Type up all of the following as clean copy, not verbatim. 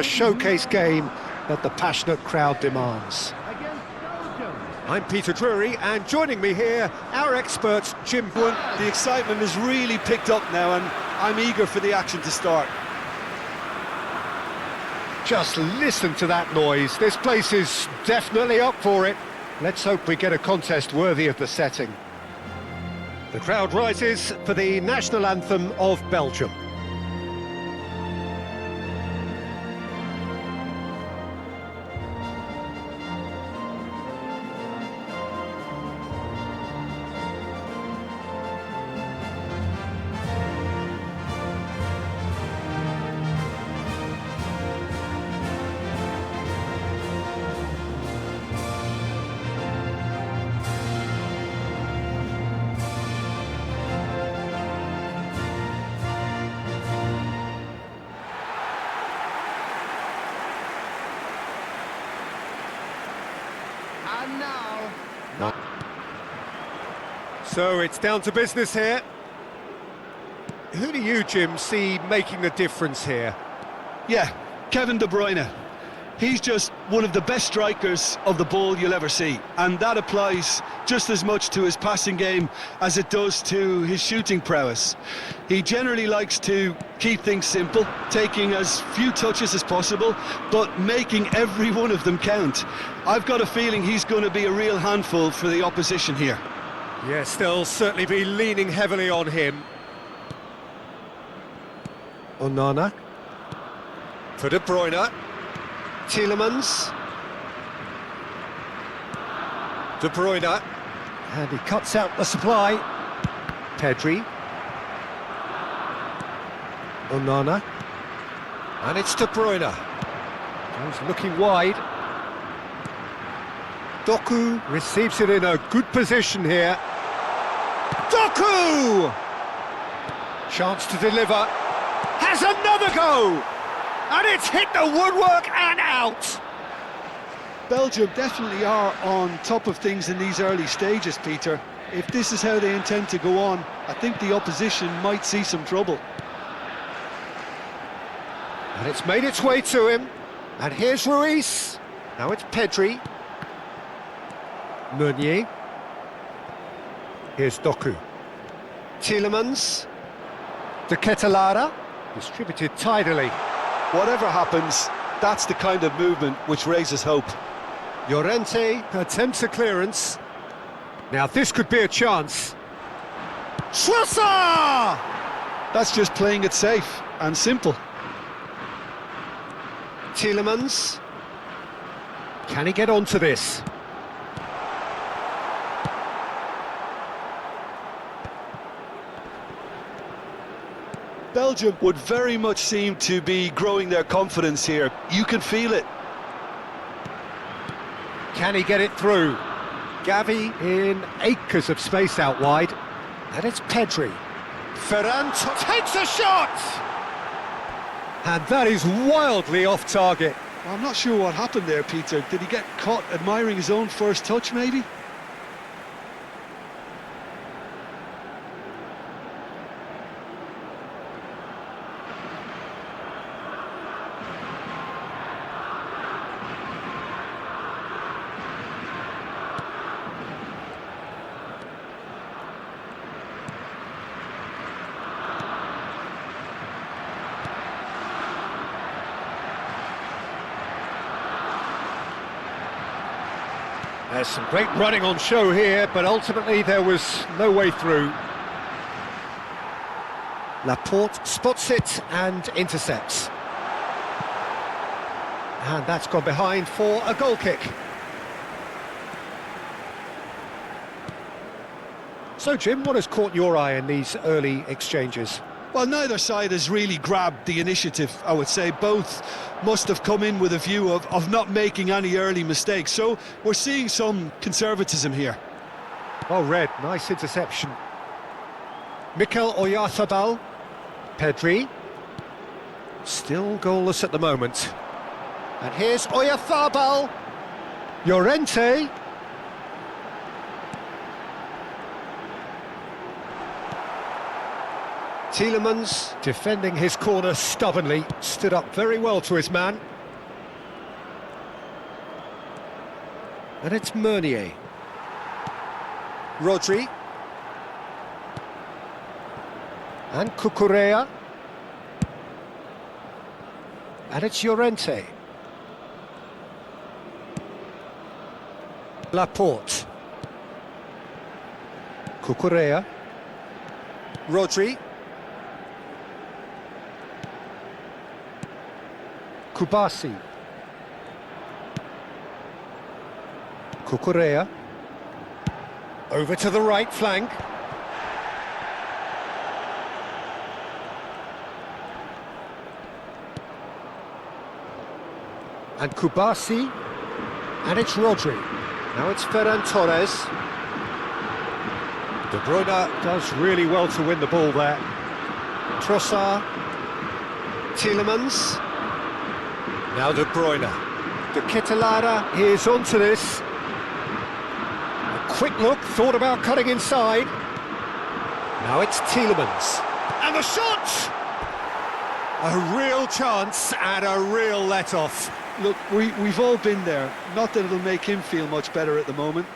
A showcase game that the passionate crowd demands. I'm Peter Drury, and joining me here, our experts, Jim. The excitement has really picked up now, and I'm eager for the action to start. Just listen to that noise. This place is definitely up for it. Let's hope we get a contest worthy of the setting. The crowd rises for the national anthem of Belgium. So it's down to business here. Who do you, Jim, see making the difference here? Yeah, Kevin De Bruyne. He's just one of the best strikers of the ball you'll ever see, and that applies just as much to his passing game as it does to his shooting prowess. He generally likes to keep things simple, taking as few touches as possible, but making every one of them count. I've got a feeling he's going to be a real handful for the opposition here. Yes, they'll certainly be leaning heavily on him. Onana. For De Bruyne. Tielemans. De Bruyne. And he cuts out the supply. Pedri. Onana. And it's De Bruyne. He's looking wide. Doku receives it in a good position here. Doku! Chance to deliver. Has another go! And it's hit the woodwork and out! Belgium definitely are on top of things in these early stages, Peter. If this is how they intend to go on, I think the opposition might see some trouble. And it's made its way to him. And here's Ruiz. Now it's Pedri. Meunier. Here's Doku. Tielemans. De Ketelaere. Distributed tidily. Whatever happens, that's the kind of movement which raises hope. Llorente attempts a clearance. Now this could be a chance. Schlosser! That's just playing it safe and simple. Tielemans. Can he get onto this? Belgium would very much seem to be growing their confidence here. You can feel it. Can he get it through? Gavi in acres of space out wide. And it's Pedri. Ferran takes a shot! And that is wildly off target. I'm not sure what happened there, Peter. Did he get caught admiring his own first touch, maybe? There's some great running on show here, but ultimately there was no way through. Laporte spots it and intercepts. And that's gone behind for a goal kick. So, Jim, what has caught your eye in these early exchanges? Well, neither side has really grabbed the initiative, I would say. Both must have come in with a view of not making any early mistakes. So we're seeing some conservatism here. Oh, Red, nice interception. Mikel Oyarzabal. Pedri. Still goalless at the moment. And here's Oyarzabal. Llorente. Tielemans, defending his corner stubbornly, stood up very well to his man. And it's Meunier. Rodri. And Cucurella. And it's Llorente. Laporte. Cucurella. Rodri. Kubasi. Cucurella. Over to the right flank. And Kubasi. And it's Rodri. Now it's Ferran Torres. De Bruyne does really well to win the ball there. Trossard. Tielemans. Now De Bruyne. De Ketelaere is onto this. A quick look, thought about cutting inside. Now it's Tielemans. And the shot! A real chance and a real let-off. Look, we've all been there. Not that it'll make him feel much better at the moment.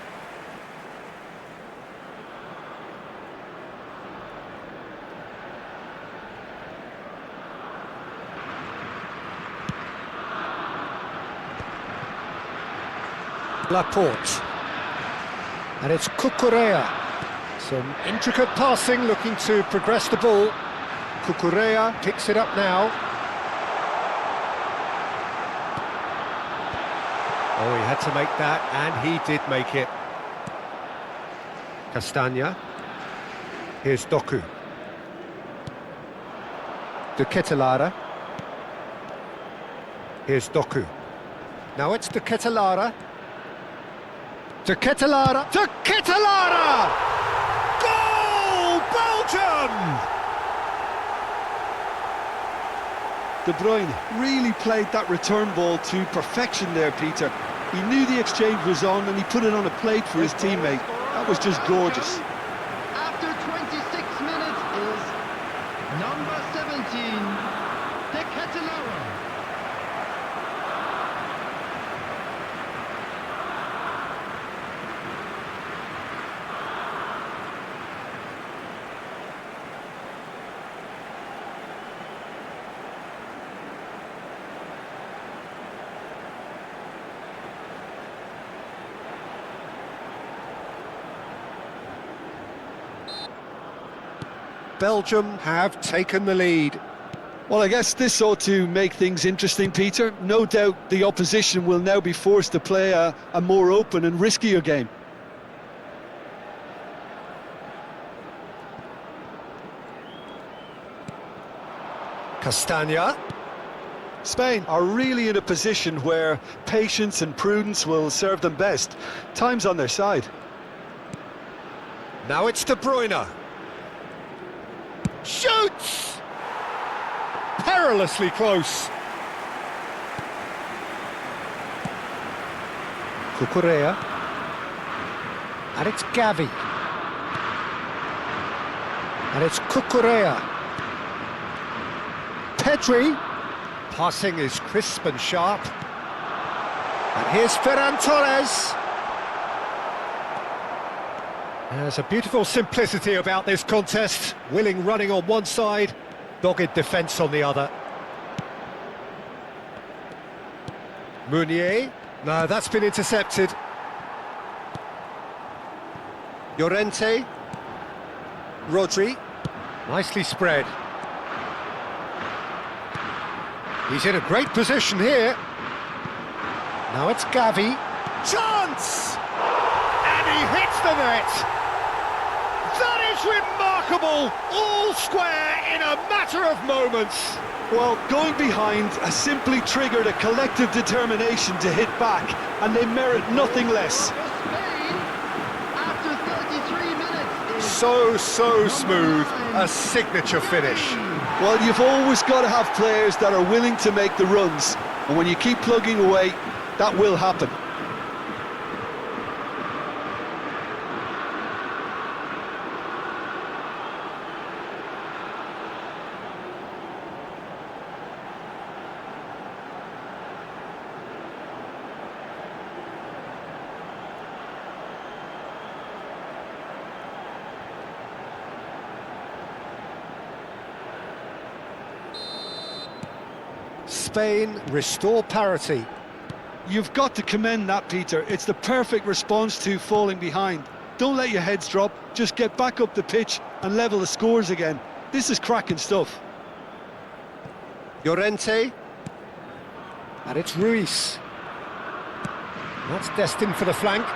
Laporte. And it's Cucurella. Some intricate passing, looking to progress the ball. Cucurella picks it up now. Oh, he had to make that, and he did make it. Castagna. Here's Doku. De Ketelaere. Here's Doku. Now it's De Ketelaere. De Ketelaere. De Ketelaere! Goal! Belgium! De Bruyne really played that return ball to perfection there, Peter. He knew the exchange was on and he put it on a plate for his teammate. That was just gorgeous. After 26 minutes is number 17, De Ketelaere. Belgium have taken the lead. Well, I guess this ought to make things interesting, Peter. No doubt the opposition will now be forced to play a more open and riskier game. Castagna. Spain are really in a position where patience and prudence will serve them best. Time's on their side. Now it's De Bruyne. Shoots! Perilously close. Cucurella. And it's Gavi. And it's Cucurella. Pedri. Passing is crisp and sharp. And here's Ferran Torres. There's a beautiful simplicity about this contest. Willing running on one side, dogged defence on the other. Meunier. No, that's been intercepted. Llorente. Rodri. Nicely spread. He's in a great position here. Now it's Gavi. Chance! And he hits the net. That is remarkable! All square in a matter of moments. Well, going behind has simply triggered a collective determination to hit back, and they merit nothing less. Spain, after 33 minutes, is So smooth. A signature finish. Well, you've always got to have players that are willing to make the runs, and when you keep plugging away, that will happen. Spain restore parity. You've got to commend that, Peter. It's the perfect response to falling behind. Don't let your heads drop, just get back up the pitch and level the scores again. This is cracking stuff. Llorente. And it's Ruiz. That's destined for the flank.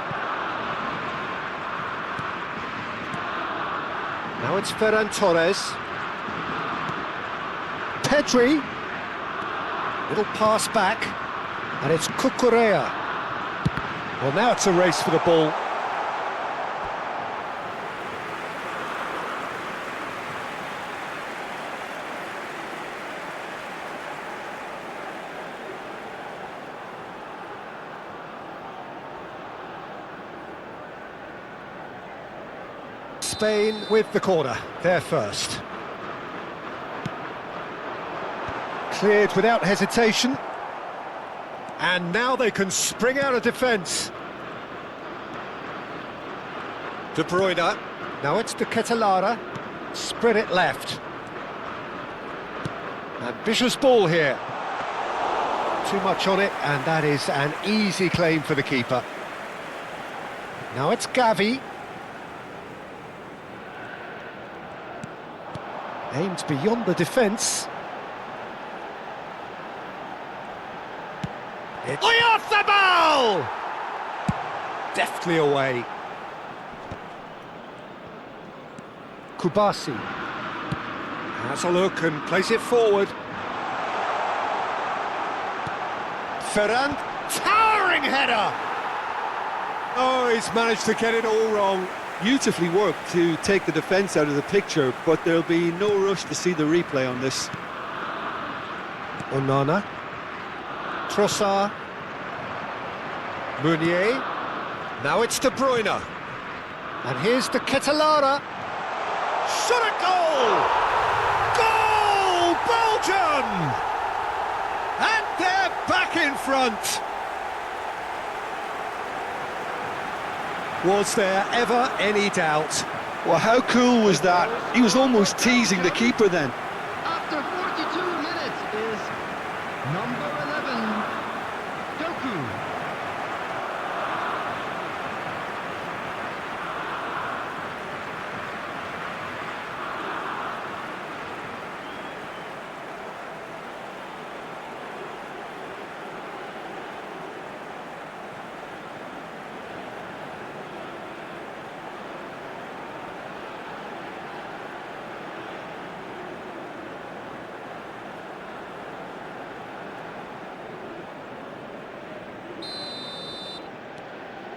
Now it's Ferran Torres. Pedri. Little pass back. And it's Cucurella. Well, now it's a race for the ball. Spain with the corner, they're first. Cleared without hesitation. And now they can spring out of defence. De Bruyne. Now it's tiki-taka. Spread it left. Ambitious ball here. Too much on it, and that is an easy claim for the keeper. Now it's Gavi. Aimed beyond the defence. Oyarzabal! Deftly away. Kubasi has a look and plays it forward. Ferran, towering header! Oh, he's managed to get it all wrong. Beautifully worked to take the defence out of the picture, but there'll be no rush to see the replay on this. Onana. Trossard. Meunier. Now it's De Bruyne. And here's the tiki-taka. Shot a goal! Goal! Belgium! And they're back in front. Was there ever any doubt? Well, how cool was that? He was almost teasing the keeper then. After 42 minutes is number 11, Doku.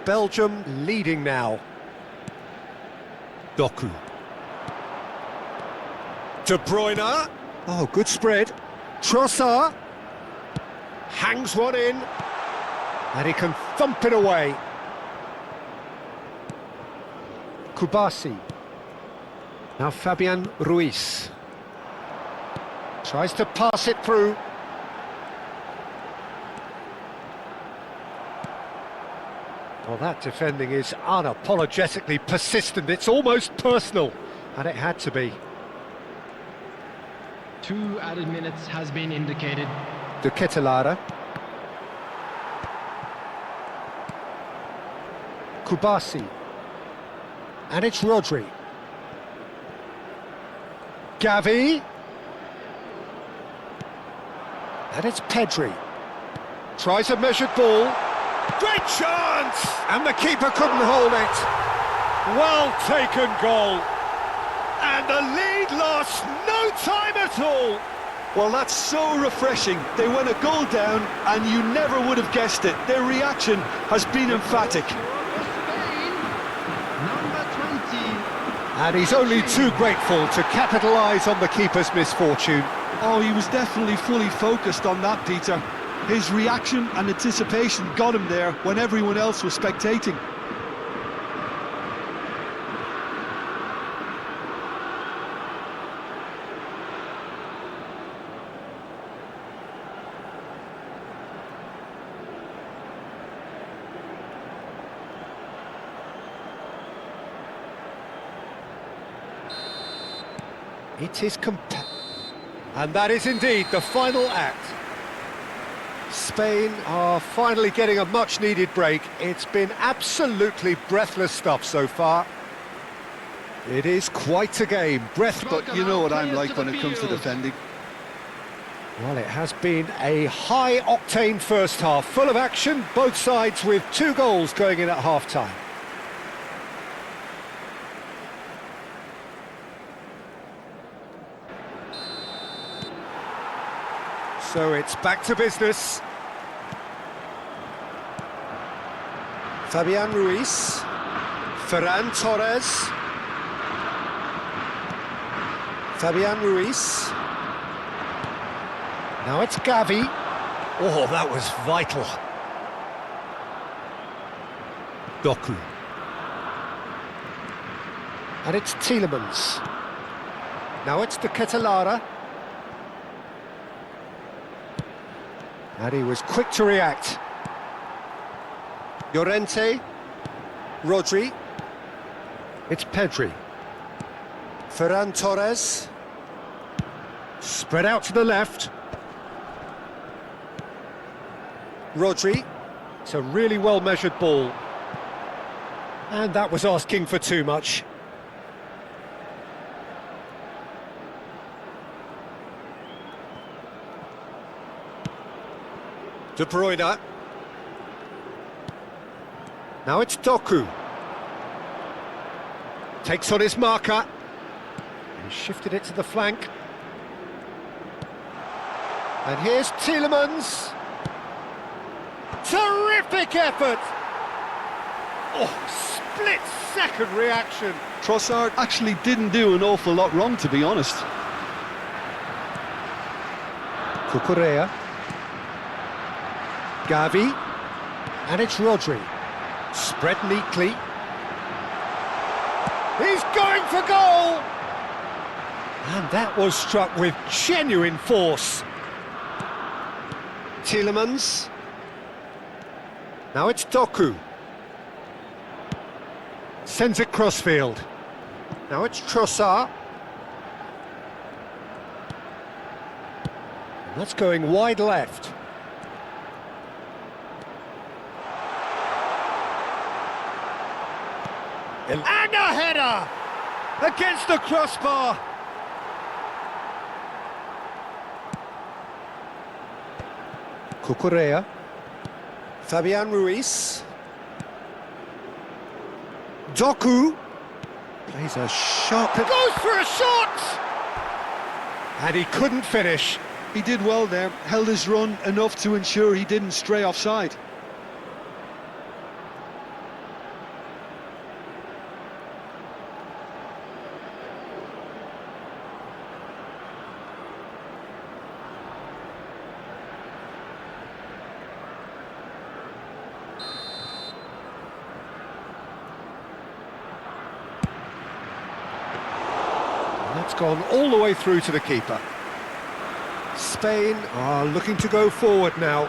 Belgium leading now. Doku. De Bruyne. Oh, good spread. Trossard. Hangs one in. And he can thump it away. Kubasi. Now Fabian Ruiz. Tries to pass it through. Well, that defending is unapologetically persistent. It's almost personal, and it had to be. 2 added minutes has been indicated. De Ketelaere. Kubasi. And it's Rodri. Gavi. And it's Pedri. Tries a measured ball. Great chance! And the keeper couldn't hold it. Well taken goal. And the lead lost no time at all. Well, that's so refreshing. They went a goal down and you never would have guessed it. Their reaction has been emphatic. For Spain, number 20. And he's only too grateful to capitalise on the keeper's misfortune. Oh, he was definitely fully focused on that, Peter. His reaction and anticipation got him there when everyone else was spectating. It is and that is indeed the final act. Spain are finally getting a much-needed break. It's been absolutely breathless stuff so far. It is quite a game, But you know what I'm like when it comes to defending. Well, it has been a high-octane first half, full of action, both sides with 2 goals going in at half-time. So it's back to business. Fabian Ruiz, Ferran Torres, Fabian Ruiz. Now it's Gavi. Oh, that was vital. Doku. And it's Tielemans. Now it's De Ketelaere. And he was quick to react. Llorente. Rodri. It's Pedri. Ferran Torres. Spread out to the left. Rodri. It's a really well-measured ball. And that was asking for too much. De Bruyne. Now it's Doku. Takes on his marker. And shifted it to the flank. And here's Tielemans. Terrific effort! Oh, split-second reaction. Trossard actually didn't do an awful lot wrong, to be honest. Cucurella. Gavi. And it's Rodri. Spread neatly. He's going for goal! And that was struck with genuine force. Tielemans. Now it's Doku. Sends it crossfield. Now it's Trossard. And that's going wide left. And a header! Against the crossbar! Cucurella. Fabian Ruiz. Doku. Plays a shot. Goes for a shot! And he couldn't finish. He did well there, held his run enough to ensure he didn't stray offside. That's gone all the way through to the keeper. Spain are looking to go forward now.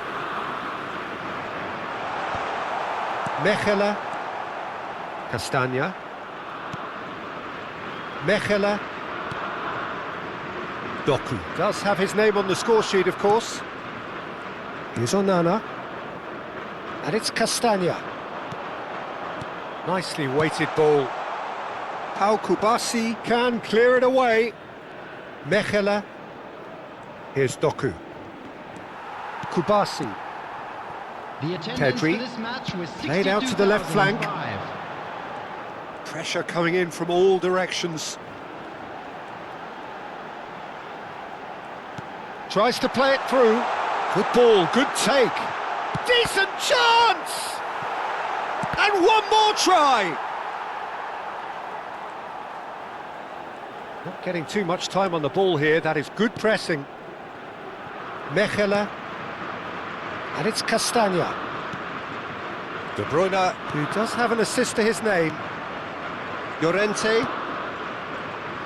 Mechela. Castagna. Mechela. Doku. Does have his name on the score sheet, of course. Here's Onana. And it's Castagna. Nicely weighted ball. Pau Kubasi can clear it away. Mechela. Here's Doku. Kubasi. The attendance Pedri. for this match was Played out to the left flank. 62,005. Pressure coming in from all directions. Tries to play it through. Good ball, good take. Decent chance! And one more try! Not getting too much time on the ball here. That is good pressing. Mechela. And it's Castagna. De Bruyne, who does have an assist to his name. Llorente.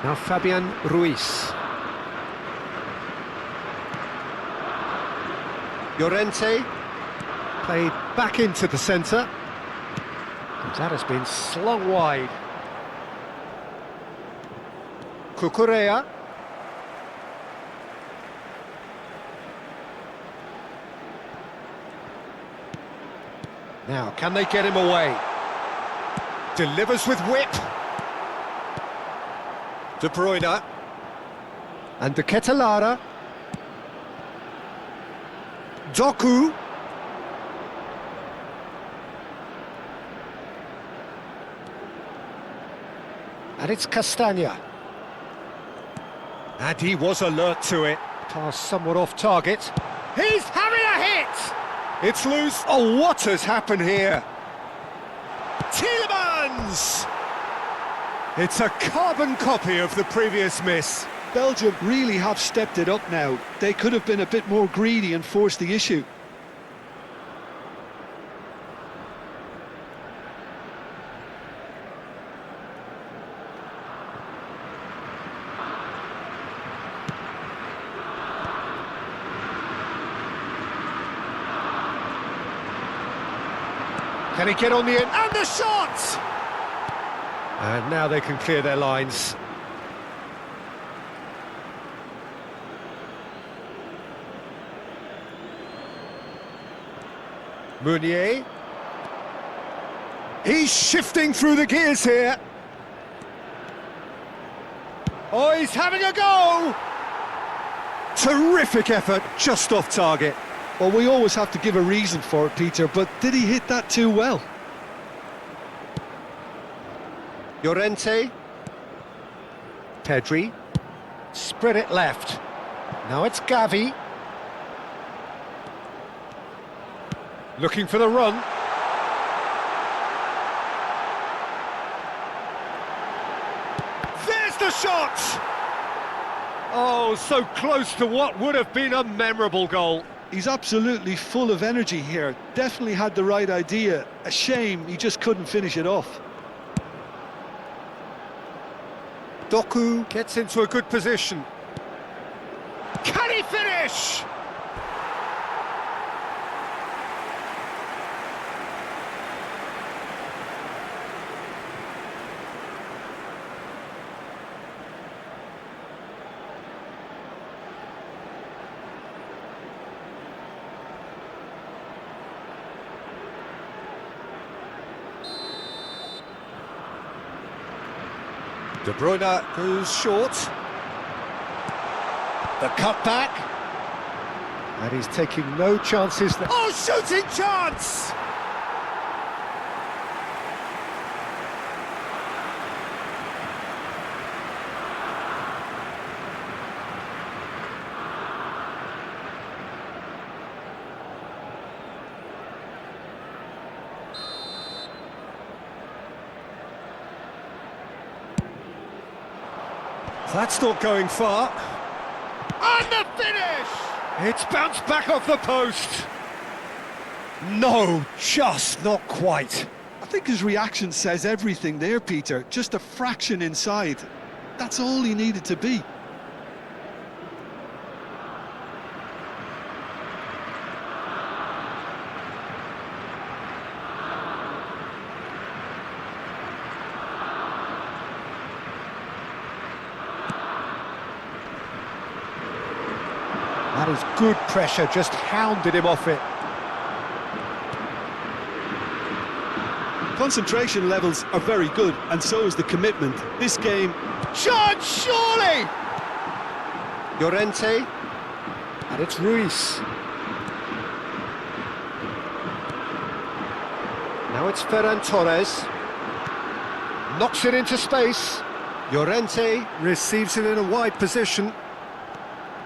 Now Fabian Ruiz. Llorente. Played back into the centre. And that has been slung wide. Cucurella. Now, can they get him away? Delivers with whip. De Bruyne. And De Ketelaere. Doku. And it's Castagna. And he was alert to it. Pass somewhat off target. He's having a hit! It's loose. Oh, what has happened here? Tielemans! It's a carbon copy of the previous miss. Belgium really have stepped it up now. They could have been a bit more greedy and forced the issue. Can he get on the end? And the shot! And now they can clear their lines. Meunier. He's shifting through the gears here. Oh, he's having a go! Terrific effort, just off target. Well, we always have to give a reason for it, Peter, but did he hit that too well? Llorente. Pedri. Spread it left. Now it's Gavi. Looking for the run. There's the shot! Oh, so close to what would have been a memorable goal. He's absolutely full of energy here. Definitely had the right idea. A shame he just couldn't finish it off. Doku gets into a good position. Can he finish? De Bruyne goes short. The cutback. And he's taking no chances. Oh, shooting chance! That's not going far. And the finish! It's bounced back off the post. No, just not quite. I think his reaction says everything there, Peter. Just a fraction inside. That's all he needed to be. That is good pressure, just hounded him off it. Concentration levels are very good, and so is the commitment. This game... Shot, surely! Llorente, and it's Ruiz. Now it's Ferran Torres. Knocks it into space. Llorente receives it in a wide position.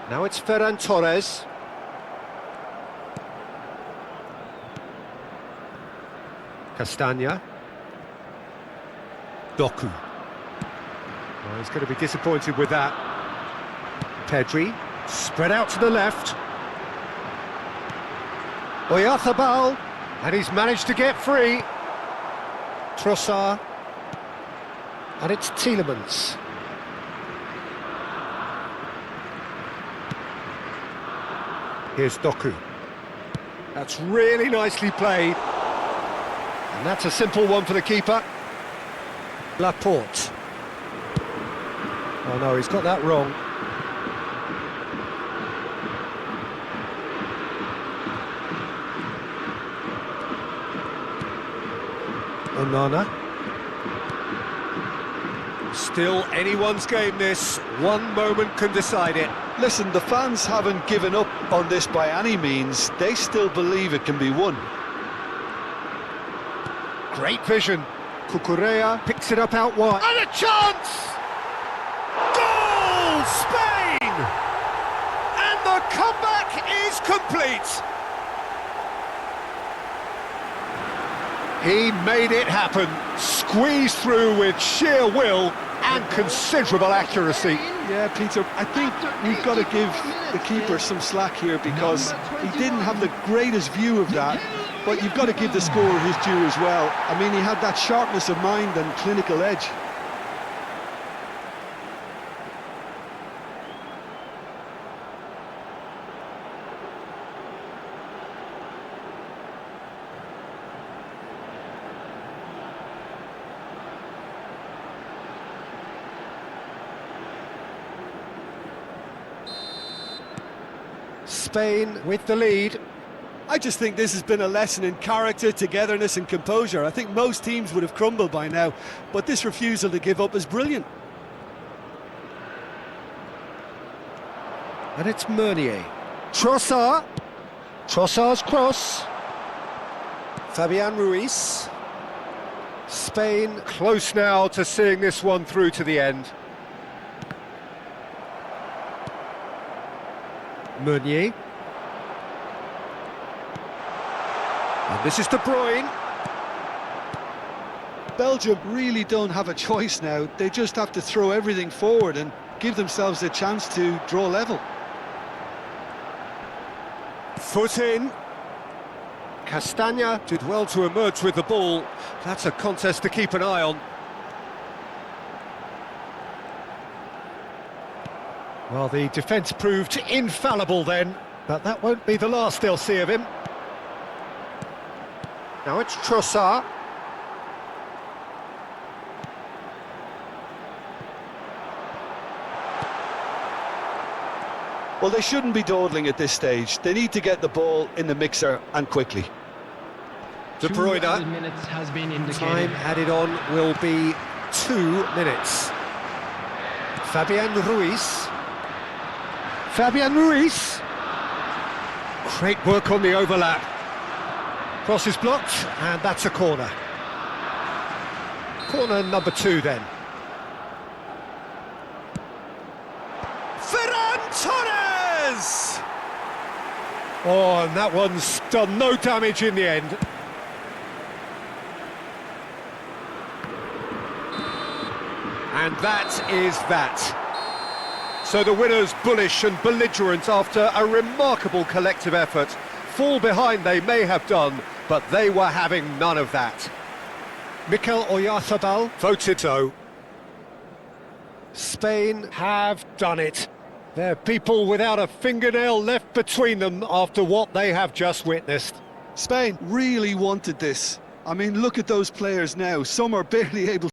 Now it's Ferran Torres. Castagna. Doku. Oh, he's going to be disappointed with that. Pedri. Spread out to the left. Oyarzabal. And he's managed to get free. Trossard. And it's Tielemans. Here's Doku. That's really nicely played. And that's a simple one for the keeper. Laporte. Oh no, he's got that wrong. Onana. Still anyone's game this. One moment can decide it. Listen, the fans haven't given up on this by any means. They still believe it can be won. Great vision. Cucurella picks it up out wide. And a chance! Goal! Spain! And the comeback is complete. He made it happen. Squeezed through with sheer will and considerable accuracy. Yeah, Peter, I think we've got to give the keeper some slack here because he didn't have the greatest view of that, but you've got to give the scorer his due as well. I mean, he had that sharpness of mind and clinical edge. Spain with the lead. I just think this has been a lesson in character, togetherness and composure. I think most teams would have crumbled by now, but this refusal to give up is brilliant. And it's Meunier. Trossard. Trossard's cross. Fabian Ruiz. Spain close now to seeing this one through to the end. Meunier. And this is De Bruyne. Belgium really don't have a choice now. They just have to throw everything forward and give themselves a chance to draw level. Foot in. Castagna did well to emerge with the ball. That's a contest to keep an eye on. Well, the defence proved infallible then, but that won't be the last they'll see of him. Now it's Trossard. Well, they shouldn't be dawdling at this stage. They need to get the ball in the mixer and quickly. De Bruyne. 2 added minutes has been indicated. Time added on will be 2 minutes. Fabian Ruiz. Fabian Ruiz. Great work on the overlap. Cross is blocked, and that's a corner. Corner number 2 then. Ferran Torres! Oh, and that one's done no damage in the end. And that is that. So the winners bullish and belligerent after a remarkable collective effort. Fall behind they may have done, but they were having none of that. Mikel Oyarzabal voted so. Spain have done it. They're people without a fingernail left between them after what they have just witnessed. Spain really wanted this. I mean, look at those players now. Some are barely able